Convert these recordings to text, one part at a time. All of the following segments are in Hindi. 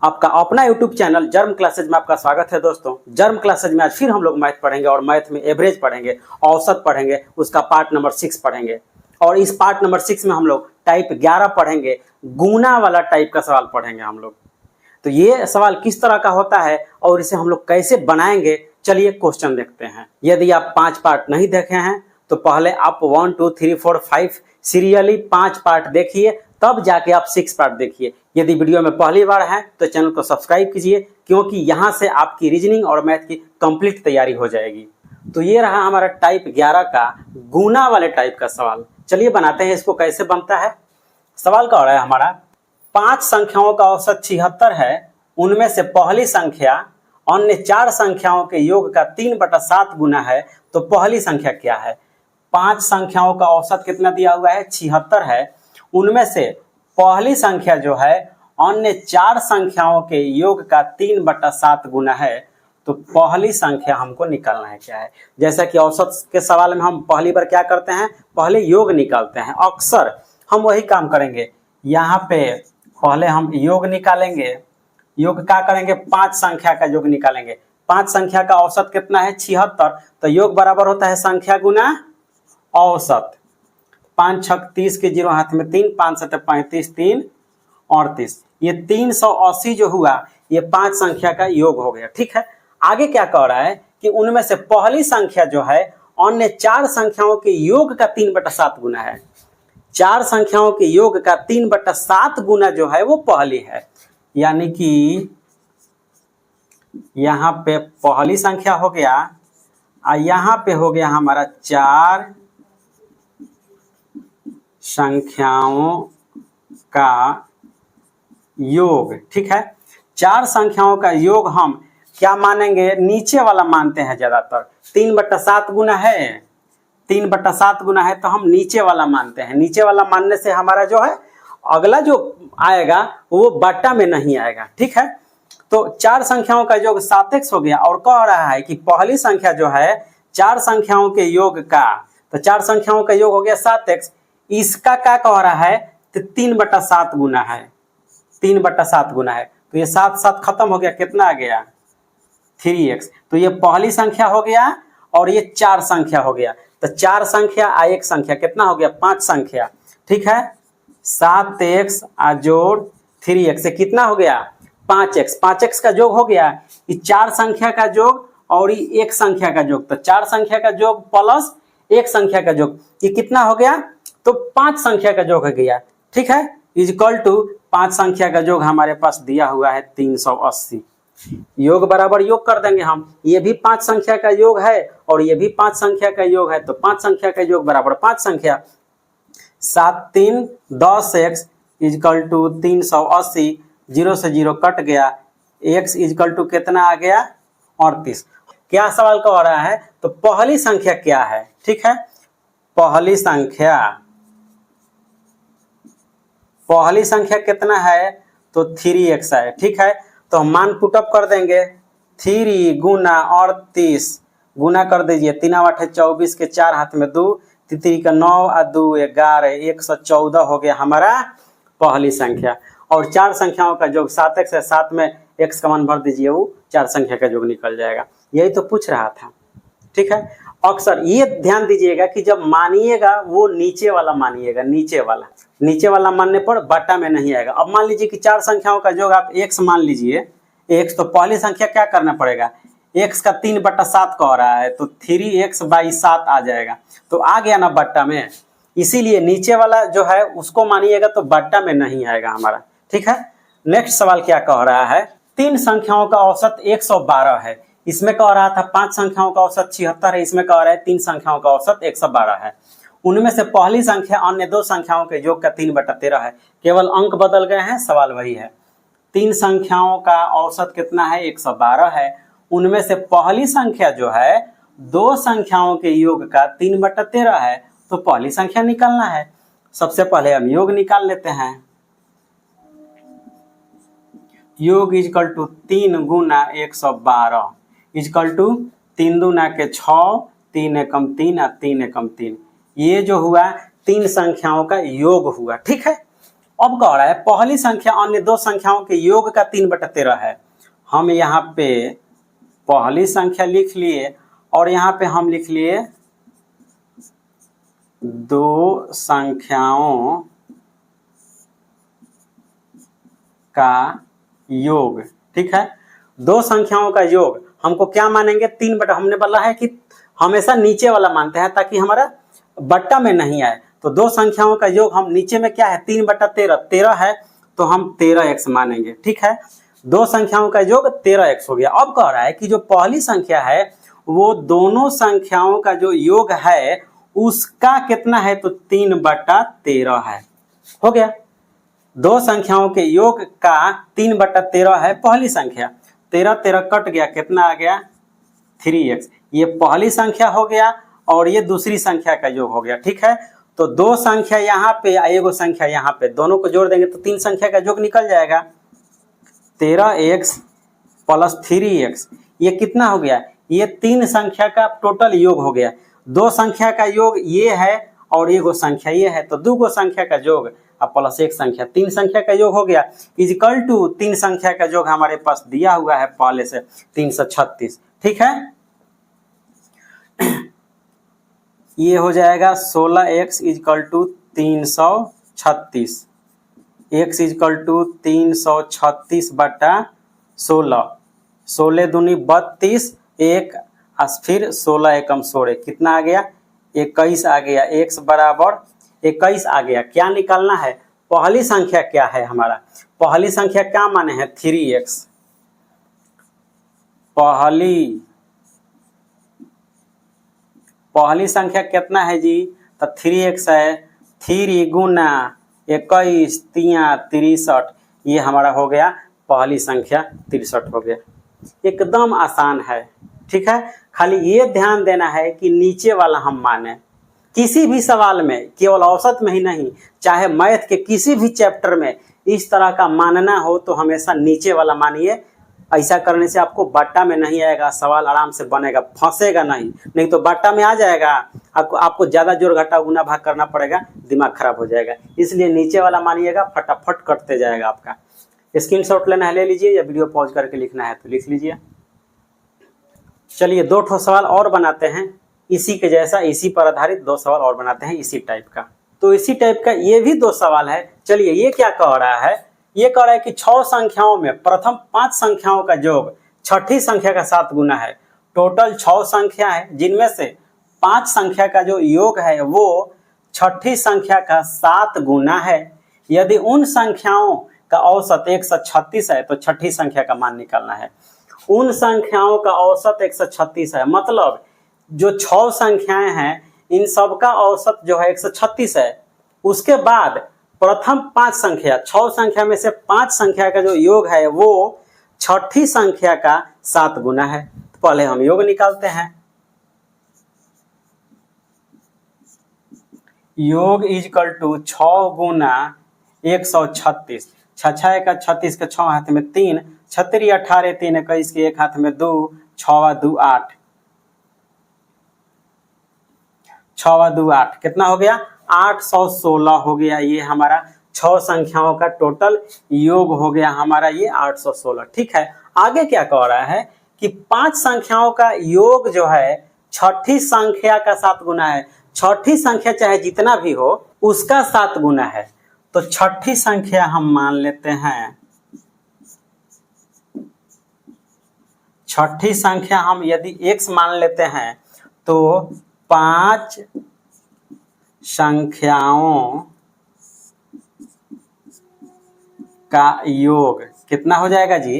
आपका अपना यूट्यूब चैनल जर्म क्लासेज में आपका स्वागत है। दोस्तों, जर्म क्लासेज में आज फिर हम लोग मैथ पढ़ेंगे और मैथ में एवरेज पढ़ेंगे, औसत पढ़ेंगे, उसका पार्ट नंबर 6 पढ़ेंगे। और इस पार्ट नंबर 6 में हम लोग टाइप 11 पढ़ेंगे, गुना वाला टाइप का सवाल पढ़ेंगे हम लोग। तो ये सवाल किस तरह का होता है और इसे हम लोग कैसे बनाएंगे, चलिए क्वेश्चन देखते हैं। यदि आप 5 पार्ट नहीं देखे हैं तो पहले आप 1 2 3 4 5 सीरियली 5 पार्ट देखिए, तब जाके आप 6 पार्ट देखिए। यदि वीडियो में पहली बार है तो चैनल को सब्सक्राइब कीजिए, क्योंकि यहाँ से आपकी रीजनिंग और मैथ की कंप्लीट तैयारी हो जाएगी। तो ये रहा हमारा टाइप 11 का गुना वाले टाइप का सवाल। चलिए बनाते हैं इसको। कैसे बनता है सवाल का हो रहा है हमारा, 5 संख्याओं का औसत 76 है, उनमें से पहली संख्या अन्य 4 संख्याओं के योग का 3/7 गुना है, तो पहली संख्या क्या है। 5 संख्याओं का औसत कितना दिया हुआ है, 76 है, उनमें से पहली संख्या जो है अन्य 4 संख्याओं के योग का 3/7 गुना है, तो पहली संख्या हमको निकालना है क्या है। जैसा कि औसत के सवाल में हम पहली बार क्या करते हैं, पहले योग निकालते हैं। अक्सर हम वही काम करेंगे। यहाँ पे पहले हम योग निकालेंगे। योग क्या करेंगे, 5 संख्या का योग निकालेंगे। 5 संख्या का औसत कितना है, 76, तो योग बराबर होता है संख्या गुना औसत। 5 6 30 के 0 हाथ में 3, 5 7 35, 3 38, ये 380 जो हुआ ये 5 संख्या का योग हो गया। ठीक है, आगे क्या कह रहा है कि उनमें से पहली संख्या जो है अन्य 4 संख्याओं के योग का 3/7 गुना है। 4 संख्याओं के योग का 3/7 गुना जो है वो पहली है, यानी कि यहाँ पे पहली संख्या हो गया और यहाँ पे हो गया हमारा 4 संख्याओं का योग। ठीक है, 4 संख्याओं का योग हम क्या मानेंगे, नीचे वाला मानते हैं ज्यादातर। 3/7 गुना है, 3/7 गुना है, तो हम नीचे वाला मानते हैं। नीचे वाला मानने से हमारा जो है अगला जो आएगा वो बट्टा में नहीं आएगा। ठीक है, तो 4 संख्याओं का योग 7x हो गया और कह रहा है कि पहली संख्या जो है 4 संख्याओं के योग का, तो 4 संख्याओं का योग हो गया 7x, इसका क्या कह रहा है, तो 3/7 गुना है, 3/7 गुना है, तो ये 7 7 खत्म हो गया, कितना आ गया 3x। तो ये पहली संख्या हो गया और ये 4 संख्या हो गया, तो 4 संख्या आ 1 संख्या कितना हो गया, 5 संख्या। ठीक है, 7x जोड़ 3x से कितना हो गया 5x। 5x का योग हो गया, ये 4 संख्या का योग और ये 1 संख्या का योग, तो 4 संख्या का योग प्लस 1 संख्या का योग, ये कितना हो गया, तो 5 संख्या का योग हो गया। ठीक है, इक्वल टू 5 संख्या का योग हमारे पास दिया हुआ है 380। योग बराबर योग कर देंगे हम, ये भी 5 संख्या का योग है और ये भी 5 संख्या का योग है, तो 5 संख्या का योग बराबर 5 संख्या। 7 3 10x इक्वल टू 380, 0 से 0 कट गया, x इक्वल टू कितना आ गया 38। क्या सवाल कह रहा है, तो पहली संख्या क्या है। ठीक है, पहली संख्या कितना है, तो 3x है। ठीक है, तो हम मान पुटअप कर देंगे, 3 गुना 38 गुना कर दीजिए, 3 8 24 के 4 हाथ में 2, 3 का 9 और 2 11, 114 हो गया हमारा पहली संख्या। और 4 संख्याओं का योग 7x है, 7 में x का मान भर दीजिए, वो 4 संख्या का योग निकल जाएगा। यही तो पूछ रहा था। ठीक है, अक्सर ये ध्यान दीजिएगा कि जब मानिएगा वो नीचे वाला मानिएगा, नीचे वाला मानने पर बट्टा में नहीं आएगा। अब मान लीजिए कि 4 संख्याओं का योग आप x मान लीजिए, x, तो पहली संख्या क्या करना पड़ेगा, x का 3/7 कह रहा है, तो 3x/7 आ जाएगा, तो आ गया ना बट्टा में। इसीलिए नीचे वाला जो है उसको मानिएगा तो बट्टा में नहीं आएगा हमारा। ठीक है, नेक्स्ट सवाल क्या कह रहा है, 3 संख्याओं का औसत 112 है, इसमें कह रहा था 5 संख्याओं का औसत 76 है, इसमें कह रहा है 3 संख्याओं का औसत 112 है। उनमें से पहली संख्या अन्य 2 संख्याओं के योग का 3/13 है। केवल अंक बदल गए हैं, सवाल वही है। 3 संख्याओं का औसत कितना है, 112 है, उनमें से पहली संख्या जो है 2 संख्याओं के योग का 3/13 है, तो पहली संख्या निकालना है। सबसे पहले हम योग निकाल लेते हैं। योग इक्वल टू 3 गुना 112 इक्वल टू 3 दूना के 6, 3 एकम 3 और 3 एकम 3, ये जो हुआ 3 संख्याओं का योग हुआ। ठीक है, अब कह रहा है पहली संख्या अन्य दो संख्याओं के योग का 3/13 है। हम यहाँ पे पहली संख्या लिख लिए और यहाँ पे हम लिख लिए दो संख्याओं का योग। ठीक है, दो संख्याओं का योग हमको क्या मानेंगे, 3/, हमने बोला है कि हमेशा नीचे वाला मानते हैं ताकि हमारा बट्टा में नहीं आए। तो दो संख्याओं का योग हम नीचे में क्या है 3/13, 13 है तो हम 13x मानेंगे। ठीक है, दो संख्याओं का योग 13x हो गया। अब कह रहा है कि जो पहली संख्या है वो दोनों संख्याओं का जो योग है उसका कितना है, तो 3/13 है। हो गया, दो संख्याओं के योग का 3/13 है पहली संख्या। 13 13 कट गया, कितना आ गया 3x। ये पहली संख्या हो गया और ये दूसरी संख्या का योग हो गया। ठीक है, तो दो संख्या यहाँ पे एगो संख्या यहाँ पे, दोनों को जोड़ देंगे तो तीन संख्या का योग निकल जाएगा। 13x प्लस 3x ये कितना हो गया, ये तीन संख्या का टोटल योग हो गया। दो संख्या का योग ये है और एगो संख्या ये है, तो दो संख्या का योग और प्लस एक संख्या, तीन संख्या का योग हो गया इक्वल टू तीन संख्या का योग हमारे पास दिया हुआ है पहले से 336। ठीक है, ये हो जाएगा 16x equal to 336, x equal to 336/16, 16 दूनी 32, एक फिर 16 एकम 16, कितना आ गया 21 आ गया। x बराबर 21 आ गया। क्या निकालना है, पहली संख्या क्या है हमारा, पहली संख्या क्या माने हैं 3x। पहली संख्या कितना है जी, तो 3x है। 3 गुना 21 63, ये हमारा हो गया पहली संख्या 63 हो गया। एकदम आसान है। ठीक है, खाली ये ध्यान देना है कि नीचे वाला हम माने। किसी भी सवाल में, केवल औसत में ही नहीं, चाहे मैथ के किसी भी चैप्टर में इस तरह का मानना हो तो हमेशा नीचे वाला मानिए। ऐसा करने से आपको बट्टा में नहीं आएगा, सवाल आराम से बनेगा, फंसेगा नहीं तो बट्टा में आ जाएगा, आपको ज्यादा जोड़ घटा गुना भाग करना पड़ेगा, दिमाग खराब हो जाएगा। इसलिए नीचे वाला मानिएगा, फटाफट कटते जाएगा आपका। स्क्रीनशॉट लेना है ले लीजिए, या वीडियो पॉज करके लिखना है तो लिख लीजिए। चलिए 2 सवाल और बनाते हैं इसी के जैसा, इसी पर आधारित 2 सवाल और बनाते हैं इसी टाइप का। तो इसी टाइप का ये भी 2 सवाल है। चलिए ये क्या कह रहा है, ये कह रहा है कि 6 संख्याओं में प्रथम 5 संख्याओं का योग छठी संख्या का 7 गुना है। टोटल 6 संख्या है जिनमें से 5 संख्या का जो योग है वो छठी संख्या का 7 गुना है। यदि उन संख्याओं का औसत 136 है तो छठी संख्या का मान निकालना है। उन संख्याओं का औसत 136 है, मतलब जो 6 संख्याएं हैं इन सब का औसत जो है 136 है। उसके बाद प्रथम 5 संख्या, 6 संख्या में से 5 संख्या का जो योग है वो छठी संख्या का 7 गुना है। तो पहले हम योग निकालते हैं। योग इक्वल टू 6 गुना 136, 6 का 36 के 6 हाथ में 3, 36 18 3 21 के 1 हाथ में 2, 6 2 8, 6 2 8 कितना हो गया 816 हो गया। ये हमारा 6 संख्याओं का टोटल योग हो गया हमारा ये 816। ठीक है, आगे क्या कह रहा है कि 5 संख्याओं का योग जो है छठी संख्या का 7 गुना है। छठी संख्या चाहे जितना भी हो उसका 7 गुना है। तो छठी संख्या हम मान लेते हैं, छठी संख्या हम यदि x मान लेते हैं तो 5 संख्याओं का योग कितना हो जाएगा जी,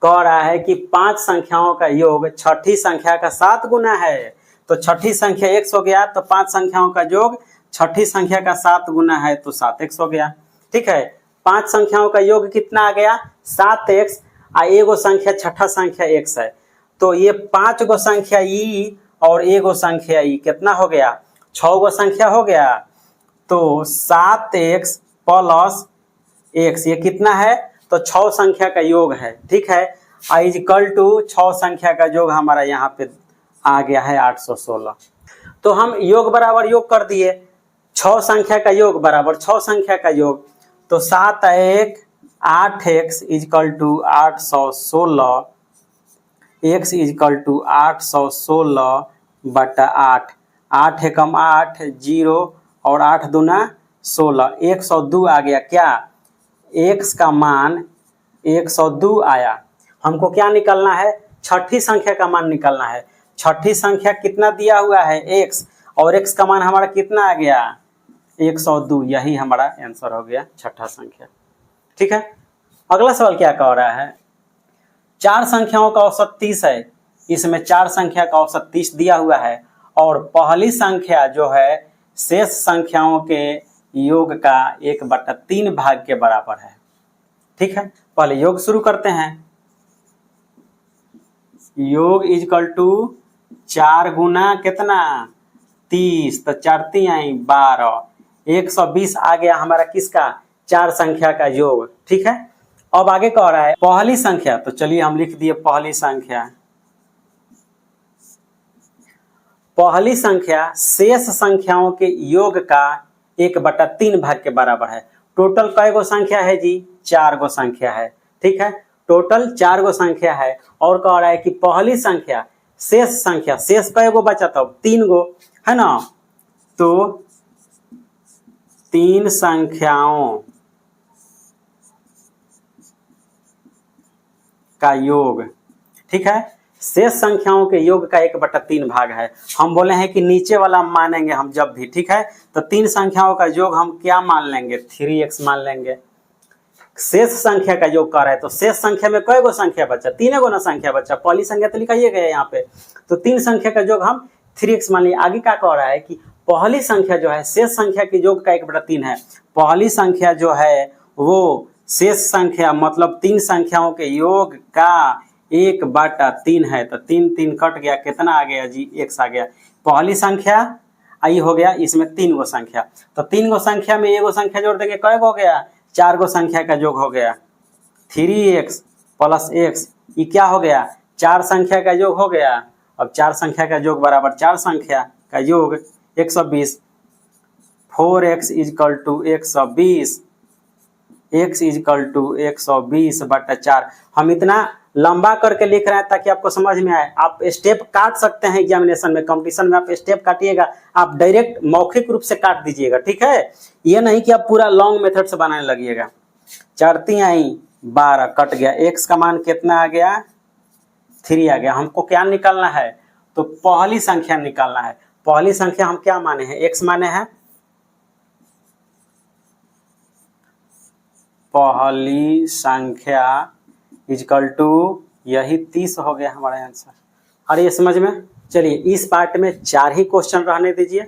कह रहा है कि 5 संख्याओं का योग छठी संख्या का 7 गुना है। तो छठी संख्या x हो गया, तो 5 संख्याओं का योग छठी संख्या का 7 गुना है तो 7x हो गया। ठीक है, 5 संख्याओं का योग कितना आ गया 7x, एगो संख्या छठा संख्या x है। तो ये 5 गो संख्या ई और एगो संख्या ई कितना हो गया 6 गो संख्या हो गया। तो 7x प्लस x ये कितना है, तो 6 संख्या का योग है। ठीक है, इक्वल टू 6 संख्या का योग हमारा यहाँ पे आ गया है 816। तो हम योग बराबर योग कर दिए, 6 संख्या का योग बराबर 6 संख्या का योग। तो 7×8 equal to 816, x equal to 816/8, 8 एकम 8 0 और 8 दूना 16, 102 आ गया। क्या x का मान 102 आया। हमको क्या निकालना है, छठी संख्या का मान निकालना है। छठी संख्या कितना दिया हुआ है x, और x का मान हमारा कितना आ गया 102, यही हमारा आंसर हो गया छठा संख्या। ठीक है, अगला सवाल क्या कह रहा है, 4 संख्याओं का औसत 30 है, इसमें 4 संख्या का औसत 30 दिया हुआ है और पहली संख्या जो है शेष संख्याओं के योग का 1/3 भाग के बराबर है। ठीक है, पहले योग शुरू करते हैं। योग इजकल टू 4 गुना कितना 30, तो 4 3 आई 12, 120 आ गया हमारा किसका 4 संख्या का योग। ठीक है, अब आगे कह रहा है पहली संख्या, तो चलिए हम लिख दिए पहली संख्या। पहली संख्या शेष संख्याओं के योग का 1/3 भाग के बराबर है। टोटल कै गो संख्या है जी, 4 गो संख्या है। ठीक है, टोटल 4 गो संख्या है और कह रहा है कि पहली संख्या शेष संख्या, शेष कै गो बचा तब 3 गो है ना, तो 3 संख्याओं का योग। ठीक है, शेष संख्याओं के योग का 1/3 भाग है। हम बोले हैं कि नीचे वाला मानेंगे हम जब भी। ठीक है, तो 3 संख्याओं का योग हम क्या मान लेंगे 3x मान लेंगे। शेष संख्या का योग कर रहा है, तो शेष संख्या में कै गो संख्या बचा 3 गो ना संख्या बचा, पहली संख्या तो लिखाइए गया यहाँ पे, तो 3 संख्या का योग हम 3x मान लिए। आगे क्या कह रहा है कि पहली संख्या जो है शेष संख्या के योग का 1/3 है। पहली संख्या जो है वो शेष संख्या मतलब 3 संख्याओं के योग का 1/3 है, तो 3 3 कट गया, कितना आ गया जी x आ गया। पहली संख्या आई हो गया, इसमें 3 गो संख्या, तो 3 गो संख्या में 1 गो संख्या जोड़ देंगे, कै गो हो गया 4 गो संख्या का योग हो गया 3x + x, ये क्या हो गया 4 संख्या का योग हो गया। अब 4 संख्या का योग बराबर 4 संख्या का योग 120, 4x equal to 120, x equal to 120/4। हम इतना लंबा करके लिख रहे हैं ताकि आपको समझ में आए। आप स्टेप काट सकते हैं एग्जामिनेशन में, कंपटीशन में आप स्टेप काटिएगा, आप डायरेक्ट मौखिक रूप से काट दीजिएगा। ठीक है, ये नहीं कि आप पूरा लॉन्ग मेथड से बनाने लगिएगा। 4 3 आई 12 कट गया, x का मान कितना आ गया 3 आ गया। हमको क्या निकालना है, तो पहली संख्या निकालना है। पहली संख्या हम क्या माने हैं x माने हैं, पहली संख्या इजकल टू यही 30 हो गया हमारा आंसर। और ये समझ में, चलिए इस पार्ट में 4 ही क्वेश्चन रहने दीजिए,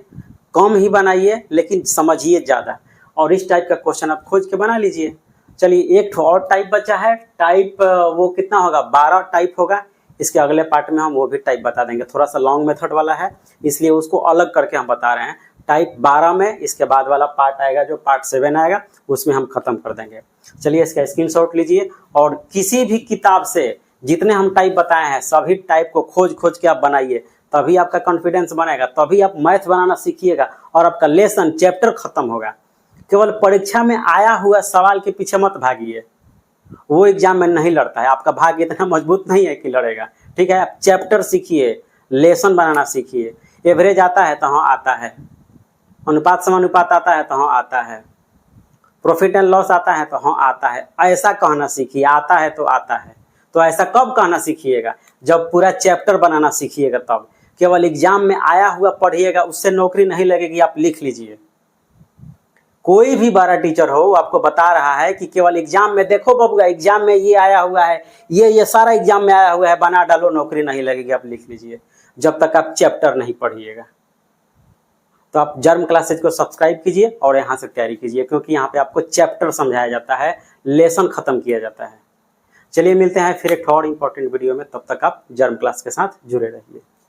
कम ही बनाइए लेकिन समझिए ज़्यादा, और इस टाइप का क्वेश्चन आप खोज के बना लीजिए। चलिए एक और टाइप बचा है, टाइप वो कितना होगा 12 टाइप होगा। इसके अगले पार्ट में हम वो भी टाइप बता देंगे, थोड़ा सा लॉन्ग मेथड वाला है इसलिए उसको अलग करके हम बता रहे हैं। टाइप 12 में इसके बाद वाला पार्ट आएगा जो पार्ट 7 आएगा, उसमें हम खत्म कर देंगे। चलिए इसका स्क्रीनशॉट लीजिए और किसी भी किताब से जितने हम टाइप बताए हैं सभी टाइप को खोज के आप बनाइए, तभी आपका कॉन्फिडेंस बनेगा, तभी आप मैथ बनाना सीखिएगा और आपका लेसन चैप्टर खत्म होगा। केवल परीक्षा में आया हुआ सवाल के पीछे मत भागिए, वो एग्जाम में नहीं लड़ता है, आपका भाग्य इतना मजबूत नहीं है कि लड़ेगा। ठीक है, आप चैप्टर सीखिए, लेसन बनाना सीखिए। एवरेज आता है तो हाँ आता है, अनुपात समानुपात आता है तो हाँ आता है, प्रॉफिट एंड लॉस आता है तो हाँ आता है, ऐसा कहना सीखिए। आता है तो आता है, तो ऐसा कब कहना सीखिएगा जब पूरा चैप्टर बनाना सीखिएगा तब। केवल एग्जाम में आया हुआ पढ़िएगा, उससे नौकरी नहीं लगेगी। आप लिख लीजिए, कोई भी बड़ा टीचर हो आपको बता रहा है कि केवल एग्जाम में देखो बबुआ एग्जाम में ये आया हुआ है, ये सारा एग्जाम में आया हुआ है, बना डालो नौकरी नहीं लगेगी। आप लिख लीजिए जब तक आप चैप्टर नहीं पढ़िएगा। तो आप जर्म क्लासेज को सब्सक्राइब कीजिए और यहाँ से तैयारी कीजिए, क्योंकि यहाँ पे आपको चैप्टर समझाया जाता है, लेसन खत्म किया जाता है। चलिए मिलते हैं फिर एक और इम्पोर्टेंट वीडियो में, तब तक आप जर्म क्लास के साथ जुड़े रहिए।